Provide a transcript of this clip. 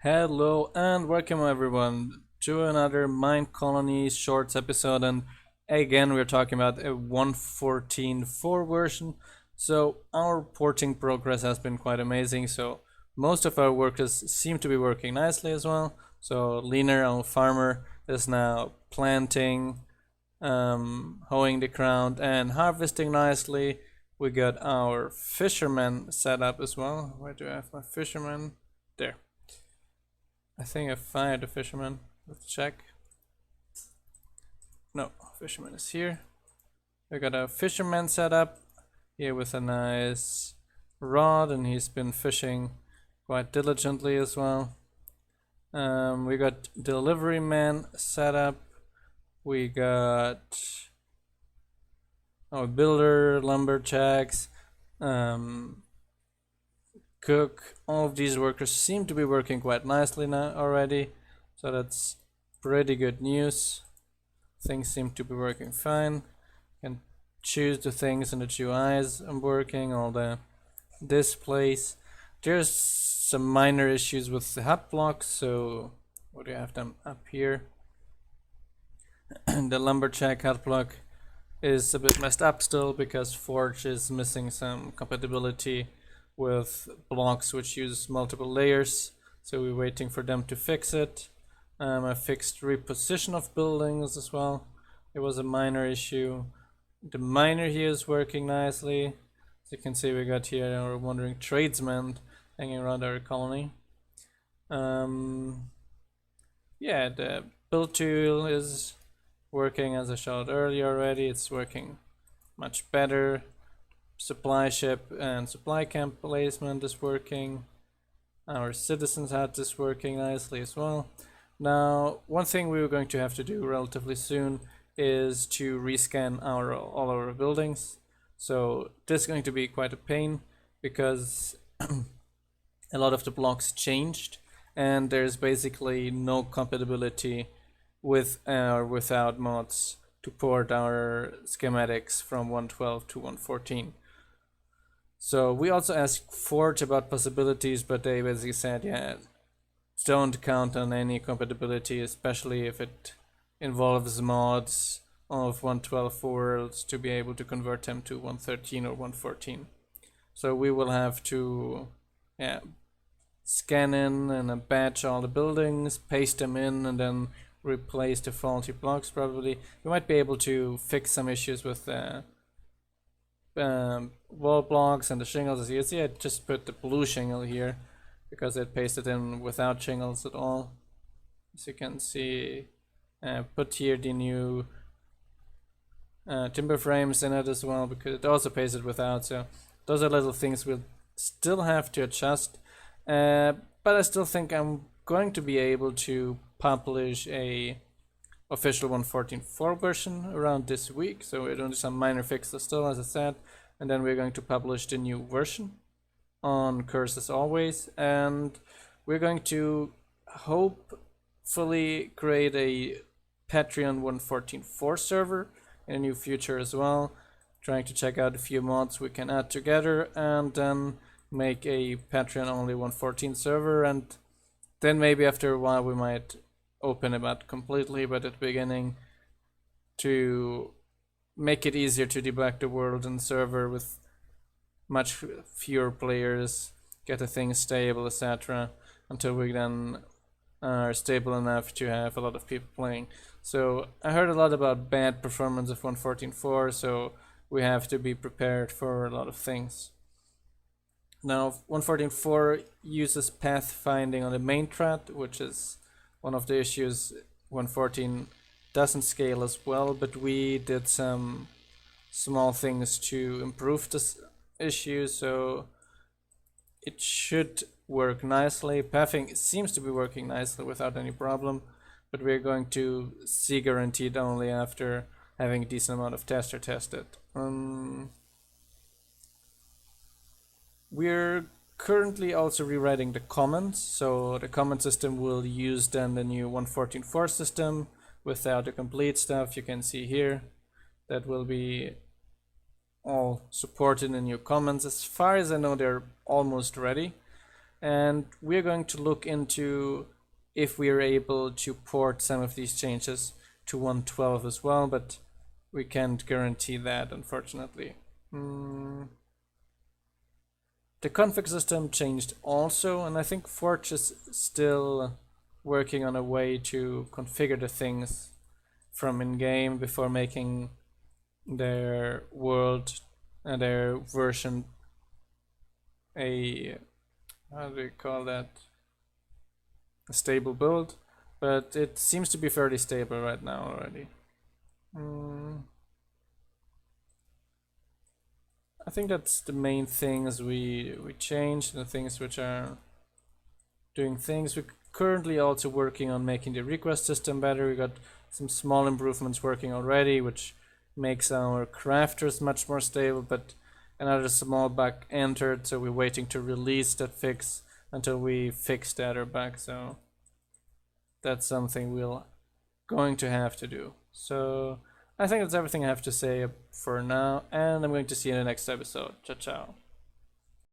Hello and welcome everyone to another Minecolonies Shorts episode, and again we're talking about a 1.14.4 version. So our porting progress has been quite amazing, so most of our workers seem to be working nicely as well. So Leaner, our farmer, is now planting, hoeing the ground and harvesting nicely. We got our fisherman set up as well. Where do I have my fisherman? There. I think I fired the fisherman. Let's check. No, fisherman is here. We got a fisherman set up here with a nice rod, and he's been fishing quite diligently as well. We got delivery man set up. We got builder, lumberjacks, cook. All of these workers seem to be working quite nicely now already, so that's pretty good news. Things seem to be working fine. Can choose the things in the GUIs I'm working, all the displays. There's some minor issues with the hut blocks, so what do you have them up here? The lumberjack hut block is a bit messed up still because Forge is missing some compatibility with blocks which use multiple layers, so we're waiting for them to fix it. I fixed reposition of buildings as well. It was a minor issue. The miner here is working nicely. As you can see, we got here our wandering tradesman hanging around our colony. Yeah, the build tool is working as I showed earlier already. It's working much better. Supply ship and supply camp placement is working. Our citizens hut is working nicely as well. Now, one thing we were going to have to do relatively soon is to rescan all our buildings. So this is going to be quite a pain because a lot of the blocks changed and there's basically no compatibility with or without mods to port our schematics from 1.12 to 1.14. So we also asked Forge about possibilities, but they basically said, yeah, don't count on any compatibility, especially if it involves mods of 1.12 worlds to be able to convert them to 1.13 or 1.14. So we will have to scan in and batch all the buildings, paste them in, and then replace the faulty blocks probably. We might be able to fix some issues with the wall blocks and the shingles. As you see, I just put the blue shingle here because it pasted in without shingles at all. As you can see, put here the new timber frames in it as well because it also pasted without. So those are little things we'll still have to adjust, but I still think I'm going to be able to publish a official 1.14.4 version around this week. So we're doing some minor fixes still, as I said, and then we're going to publish the new version on Curse as always, and we're going to hopefully create a Patreon 1.14.4 server in the near future as well, trying to check out a few mods we can add together and then make a Patreon only 1.14 server, and then maybe after a while we might open it up completely, but at the beginning to make it easier to debug the world and server with much fewer players, get the thing stable, etc., until we then are stable enough to have a lot of people playing. So I heard a lot about bad performance of 1.14.4, so we have to be prepared for a lot of things. Now 1.14.4 uses pathfinding on the main thread, which is one of the issues. 1.14 doesn't scale as well, but we did some small things to improve this issue, so it should work nicely. Pathing seems to be working nicely without any problem, but we're going to see guaranteed only after having a decent amount of tester tested. We're currently also rewriting the comments, so the comment system will use then the new 1.14.4 system without the complete stuff you can see here. That will be all supported in new comments. As far as I know, they're almost ready. and we're going to look into if we are able to port some of these changes to 1.12 as well, but we can't guarantee that, unfortunately. The config system changed also, and I think Forge is still working on a way to configure the things from in-game before making their world and their version a, how do you call that, a stable build, but it seems to be fairly stable right now already. I think that's the main things we changed, the things which are doing things. We're currently also working on making the request system better. We got some small improvements working already, which makes our crafters much more stable, but another small bug entered, so we're waiting to release that fix until we fix the other bug. So that's something we're going to have to do. So I think that's everything I have to say for now, and I'm going to see you in the next episode. Ciao, ciao.